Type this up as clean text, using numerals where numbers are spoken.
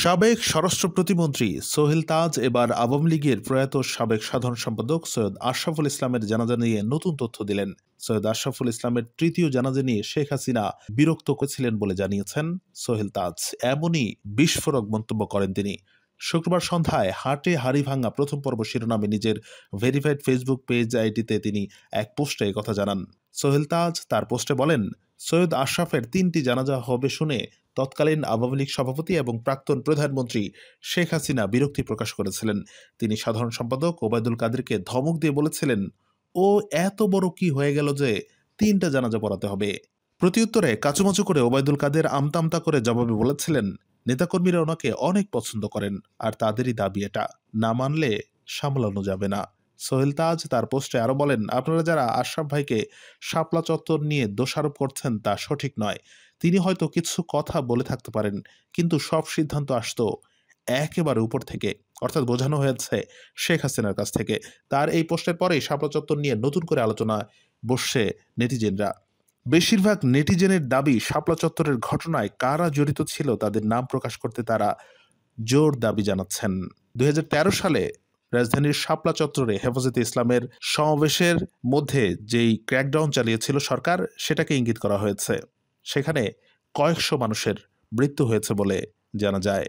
সাবেক স্বরাষ্ট্র প্রতিমন্ত্রী সোহেল তাজ এবার আওয়ামী লীগের প্রয়াত সাবেক সাধারণ সম্পাদক সৈয়দ আশরাফুল ইসলামের জানাজা নিয়ে নতুন তথ্য দিলেন। সৈয়দ আশরাফুল ইসলামের তৃতীয় জানাজা নিয়ে শেখ হাসিনা বিরক্ত করেছিলেন বলে জানিয়েছেন সোহেল তাজ। এমনই বিস্ফোরক মন্তব্য করেন তিনি। শুক্রবার সন্ধ্যায় হাটে হাড়ি ভাঙা প্রথম পর্ব শিরোনামে নিজের ভেরিফাইড ফেসবুক পেজ আইডিতে তিনি এক পোস্টে কথা জানান। সোহেল তাজ তার পোস্টে বলেন, সৈয়দ আশরাফের 3টি জানাজা হবে শুনে তৎকালীন আওয়ামী লীগ সভাপতি এবং প্রাক্তন প্রধানমন্ত্রী শেখ হাসিনা বিরক্তি প্রকাশ করেছিলেন। তিনি সাধারণ সম্পাদক ওবায়দুল কাদেরকে ধমক দিয়ে বলেছিলেন, ও এত বড় কি হয়ে গেল যে 3টা জানাজা পড়াতে হবে। প্রত্যুত্তরে কাচুমাচু করে ওবায়দুল কাদের আমতামতা করে জবাবে বলেছিলেন, নেতাকর্মীরা ওনাকে অনেক পছন্দ করেন আর তাদেরই দাবি এটা, না মানলে সামলানো যাবে না। সোহেল তাজ তার পোস্টে আরো বলেন, আপনারা যারা আশরাফ ভাইকে শাপলা চত্বর নিয়ে দোষারোপ করছেন তা সঠিক নয়। তিনি হয়তো কিছু কথা বলে থাকতে পারেন, কিন্তু সব সিদ্ধান্ত আসতো একেবারে উপর থেকে, অর্থাৎ বোঝানো হয়েছে শেখ হাসিনার কাছ থেকে। তার এই পোস্টের পরেই শাপলা চত্বর নিয়ে নতুন করে আলোচনা বসছে নেটিজেনরা। বেশিরভাগ নেটিজেনের দাবি, শাপলা চত্বরের ঘটনায় কারা জড়িত ছিল তাদের নাম প্রকাশ করতে তারা জোর দাবি জানাচ্ছেন। 2013 সালে রাজধানীর শাপলা চত্বরে হেফাজতে ইসলামের সমাবেশের মধ্যে যেই ক্র্যাকডাউন চালিয়েছিল সরকার, সেটাকে ইঙ্গিত করা হয়েছে। সেখানে কয়েকশো মানুষের মৃত্যু হয়েছে বলে জানা যায়।